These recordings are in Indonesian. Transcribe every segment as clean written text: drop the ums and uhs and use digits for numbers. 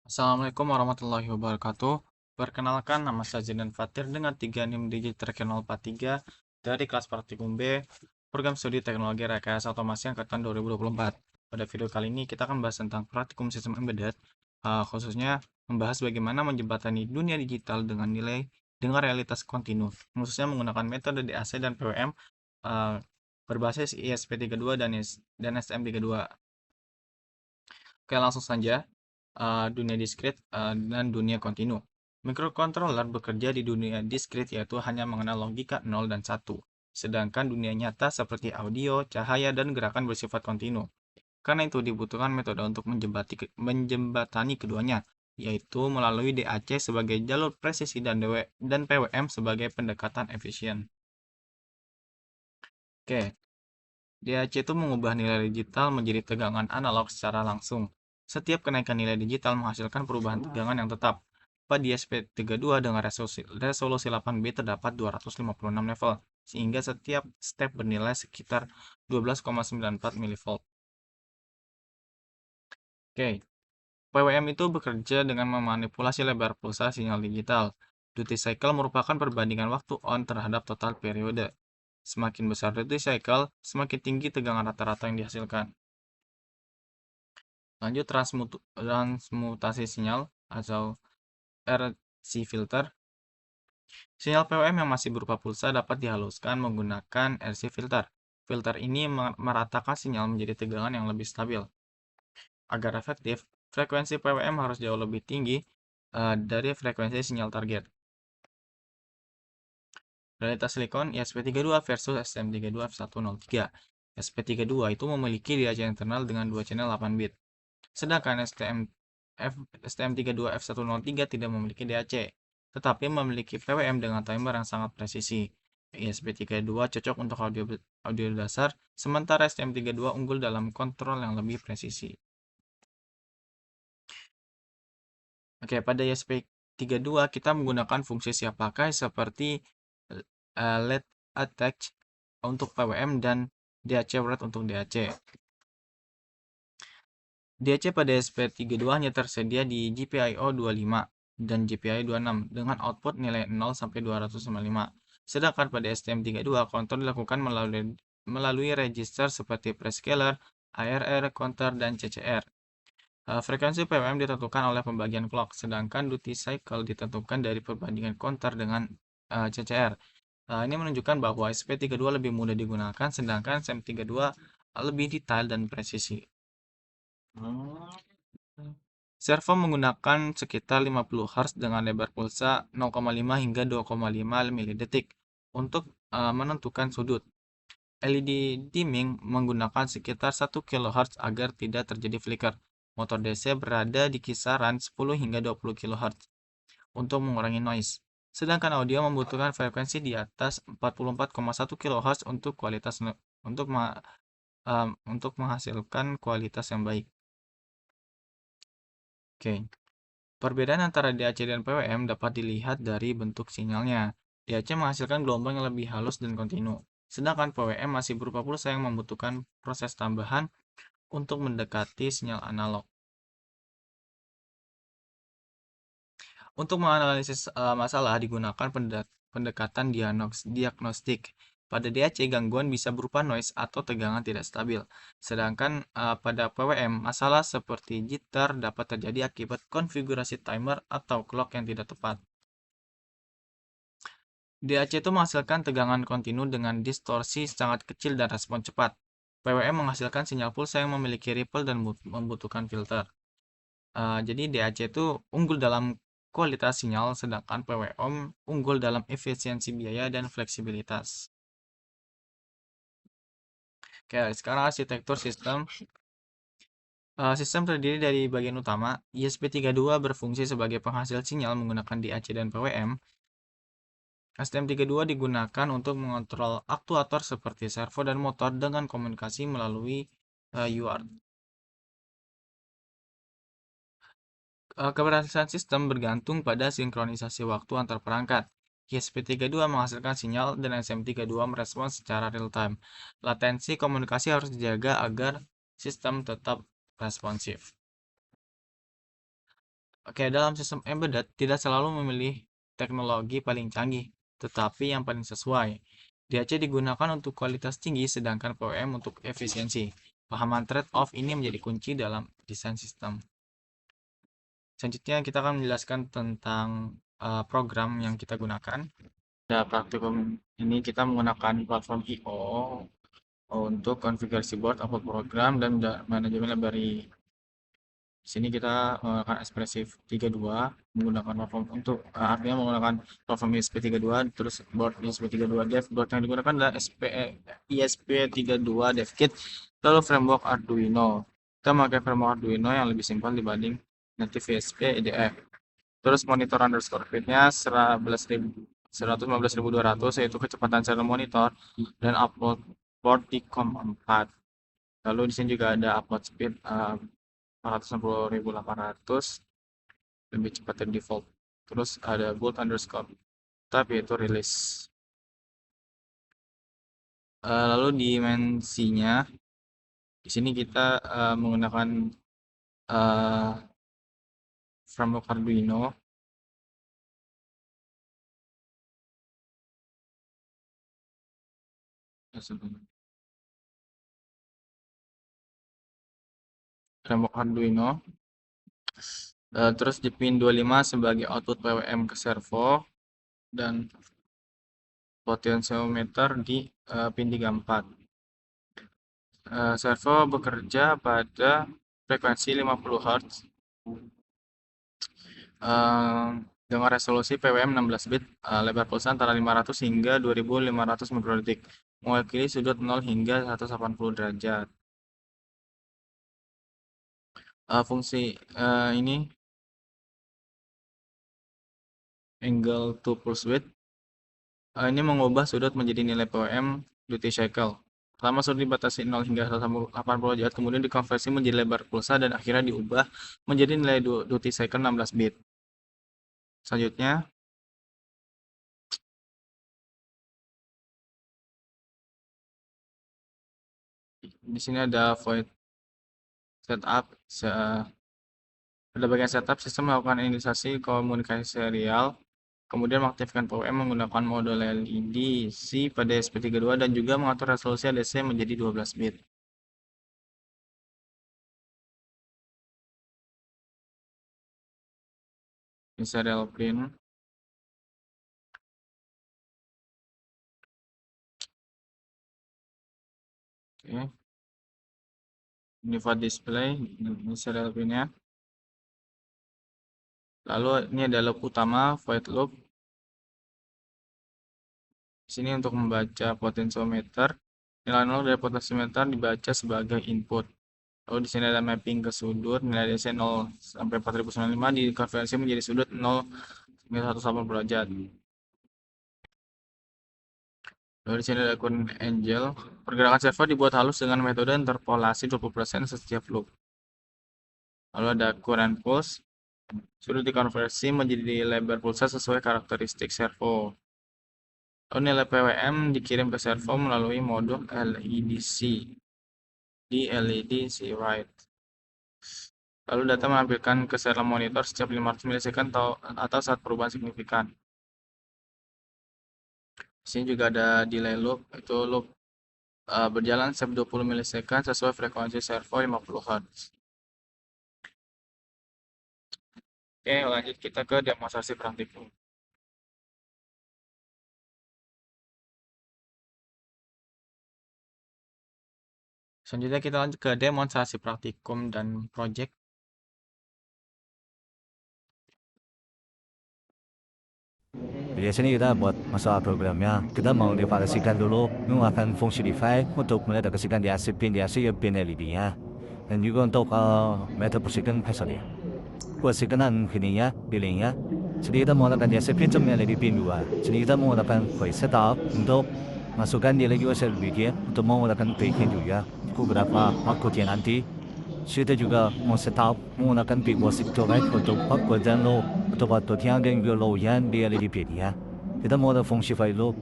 Assalamualaikum warahmatullahi wabarakatuh. Perkenalkan, nama saya Zidan Fatir dengan 3 NIM digit terakhir 043 dari kelas Praktikum B, Program Studi Teknologi Rekayasa Otomasi Angkatan 2024. Pada video kali ini kita akan bahas tentang praktikum sistem embedded, khususnya membahas bagaimana menjembatani dunia digital dengan realitas kontinu, khususnya menggunakan metode DAC dan PWM berbasis ISP32 dan STM32. Oke, langsung saja. Dunia diskrit dan dunia kontinu. Microcontroller bekerja di dunia diskrit yaitu hanya mengenal logika 0 dan 1. Sedangkan dunia nyata seperti audio, cahaya, dan gerakan bersifat kontinu. Karena itu dibutuhkan metode untuk menjembatani keduanya, yaitu melalui DAC sebagai jalur presisi dan PWM sebagai pendekatan efisien. Oke, DAC itu mengubah nilai digital menjadi tegangan analog secara langsung. Setiap kenaikan nilai digital menghasilkan perubahan tegangan yang tetap. Pada ISP32 dengan resolusi 8 bit terdapat 256 level, sehingga setiap step bernilai sekitar 12,94 mV. Oke, PWM itu bekerja dengan memanipulasi lebar pulsa sinyal digital. Duty cycle merupakan perbandingan waktu on terhadap total periode. Semakin besar duty cycle, semakin tinggi tegangan rata-rata yang dihasilkan. Lanjut, transmutasi sinyal atau RC filter. Sinyal PWM yang masih berupa pulsa dapat dihaluskan menggunakan RC filter. Filter ini meratakan sinyal menjadi tegangan yang lebih stabil. Agar efektif, frekuensi PWM harus jauh lebih tinggi dari frekuensi sinyal target. Realitas silikon ISP32 versus STM32 F103. SP32 itu memiliki DAC internal dengan 2 channel 8 bit. Sedangkan STM32 F103 tidak memiliki DAC, tetapi memiliki PWM dengan timer yang sangat presisi. ISP32 cocok untuk audio dasar, sementara STM32 unggul dalam kontrol yang lebih presisi. Oke, pada ISP32 kita menggunakan fungsi siap pakai seperti let attach untuk PWM dan DAC write untuk DAC. DAC pada SP32 hanya tersedia di GPIO 25 dan GPIO 26 dengan output nilai 0 sampai 255. Sedangkan pada STM32 kontrol dilakukan melalui register seperti prescaler, ARR, counter, dan CCR. Frekuensi PWM ditentukan oleh pembagian clock, sedangkan duty cycle ditentukan dari perbandingan counter dengan CCR. Ini menunjukkan bahwa SP32 lebih mudah digunakan, sedangkan STM32 lebih detail dan presisi. Servo menggunakan sekitar 50 Hz dengan lebar pulsa 0,5 hingga 2,5 milidetik untuk menentukan sudut. LED dimming menggunakan sekitar 1 kHz agar tidak terjadi flicker. Motor DC berada di kisaran 10 hingga 20 kHz untuk mengurangi noise. Sedangkan audio membutuhkan frekuensi di atas 44,1 kHz untuk menghasilkan kualitas yang baik. Oke. Perbedaan antara DAC dan PWM dapat dilihat dari bentuk sinyalnya. DAC menghasilkan gelombang yang lebih halus dan kontinu, sedangkan PWM masih berupa pulsa yang membutuhkan proses tambahan untuk mendekati sinyal analog. Untuk menganalisis masalah digunakan pendekatan diagnostik. Pada DAC, gangguan bisa berupa noise atau tegangan tidak stabil. Sedangkan pada PWM, masalah seperti jitter dapat terjadi akibat konfigurasi timer atau clock yang tidak tepat. DAC itu menghasilkan tegangan kontinu dengan distorsi sangat kecil dan respon cepat. PWM menghasilkan sinyal pulsa yang memiliki ripple dan membutuhkan filter. Jadi DAC itu unggul dalam kualitas sinyal, sedangkan PWM unggul dalam efisiensi biaya dan fleksibilitas. Oke, sekarang arsitektur sistem. Sistem terdiri dari bagian utama. ISP32 berfungsi sebagai penghasil sinyal menggunakan DAC dan PWM. STM32 digunakan untuk mengontrol aktuator seperti servo dan motor dengan komunikasi melalui UART. Keberhasilan sistem bergantung pada sinkronisasi waktu antar perangkat. ISP32 menghasilkan sinyal dan STM32 merespons secara real-time. Latensi komunikasi harus dijaga agar sistem tetap responsif. Oke, dalam sistem embedded tidak selalu memilih teknologi paling canggih, tetapi yang paling sesuai. DAC digunakan untuk kualitas tinggi, sedangkan PWM untuk efisiensi. Pahaman trade-off ini menjadi kunci dalam desain sistem. Selanjutnya kita akan menjelaskan tentang program yang kita gunakan. Pada praktikum ini kita menggunakan platform I/O untuk konfigurasi board, upload program, dan manajemen library. Di sini kita menggunakan Expressive 32 menggunakan platform untuk artinya menggunakan platform ESP32, terus board ESP32 dev. Board yang digunakan adalah ESP32 DevKit, lalu framework Arduino. Kita memakai framework Arduino yang lebih simpel dibanding native ESP IDE. Terus monitor underscore feed-nya 115.200, yaitu kecepatan serial monitor, dan upload port di COM4. Lalu di sini juga ada upload speed 460.800, lebih cepat dari default. Terus ada boot underscore tab, yaitu release. Lalu dimensinya di sini kita menggunakan framework Arduino. Framework Arduino. Terus di pin 25 sebagai output PWM ke servo, dan potentiometer di pin 34. Servo bekerja pada frekuensi 50 Hz dengan resolusi PWM 16 bit, lebar pulsa antara 500 hingga 2500 mikrodetik, mewakili sudut 0 hingga 180 derajat. Fungsi ini angle to pulse width ini mengubah sudut menjadi nilai PWM duty cycle. Pertama sudut dibatasi 0 hingga 180 derajat, kemudian dikonversi menjadi lebar pulsa, dan akhirnya diubah menjadi nilai duty cycle 16 bit. Selanjutnya di sini ada void setup. Pada bagian setup, sistem melakukan inisiasi komunikasi serial, kemudian mengaktifkan PWM menggunakan modul LED C pada ESP32, dan juga mengatur resolusi ADC menjadi 12 bit. Ini serial pin. Oke. Ini for display, ini serial pinnya. Lalu ini ada loop utama, void loop. Di sini untuk membaca potentiometer, nilai 0 dari potentiometer dibaca sebagai input. Lalu di sini ada mapping ke sudut, nilai DC 0 sampai 4095 dikonversi menjadi sudut 0 sampai 180 derajat. Lalu di sini ada akun Angel. Pergerakan servo dibuat halus dengan metode interpolasi 20% setiap loop. Lalu ada current pulse. Sudah dikonversi menjadi lebar pulsa sesuai karakteristik servo. Lalu nilai PWM dikirim ke servo melalui modul LEDC di LEDC write. Lalu data menampilkan ke serial monitor setiap 500 milisecond atau saat perubahan signifikan. Di sini juga ada delay loop, itu loop berjalan setiap 20 milisecond sesuai frekuensi servo 50 Hz. Oke, lanjut kita ke demonstrasi praktikum. Selanjutnya kita lanjut ke demonstrasi praktikum dan project. Biasanya kita buat masalah programnya, kita mau definisikan dulu menggunakan fungsi define untuk mendedikasikan DAC pin LED-nya, dan juga untuk method persiskan password-nya. Persikanan ininya, pilihnya. Jadi kita menggunakan DAC pin LED pin 2. Jadi kita menggunakan voice setup untuk masukkan nilai USB untuk menggunakan bagian juga beberapa outputnya nanti. Kita juga mau setup menggunakan big worksheet untuk output dan low untuk output yang dan juga low yang di LED pin-nya. Kita menggunakan fungsi file loop,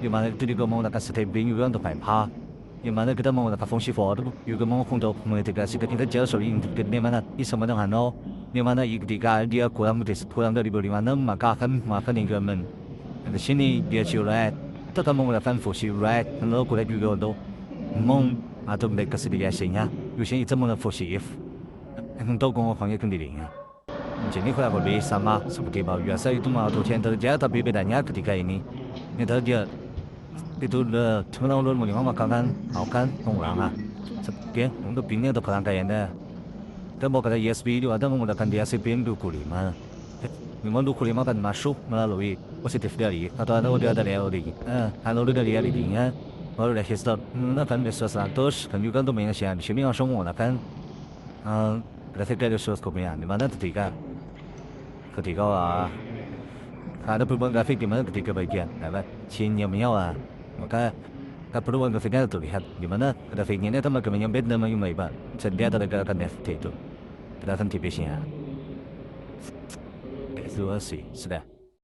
di mana kita juga menggunakan stepping juga untuk bypass, di mana kita menggunakan fungsi for juga mau untuk mengintegrasikan integer di mana ini sama dengan 0. di mana ketika dia kurang dari bagaimana maka akan makan ingredient. Di sini dia curhat, tetap menggunakan fungsi right, lalu kulit juga untuk atau mereka sedikitnya, usia itu menggunakan fungsi if untuk mengurangkan dirinya. Jadi kurang lebih sama seperti bahwa biasa itu mau yang terjadi, tapi bedanya ketika ini dia itu terlalu menggunakan makanan, makan pengurangan. Seperti untuk pindah atau kerangkaiannya. Dan pada USB itu ada menggunakan DHCP 25. Memang 25 kan masuk melalui positif dari atau ada dari LED. Kalau dari LED-nya baru register menggunakan resource 100 dan juga untuk menyaksikan di sini langsung menggunakan grafik dari resource kemudian di mana ketika ada perubahan grafik di mana ketika bagian cinnya menyala maka perubahan grafiknya terlihat di mana grafiknya ini akan menyembet dan menyembah dan dia ada gerakan FT itu gerakan tipisnya itu sih sudah.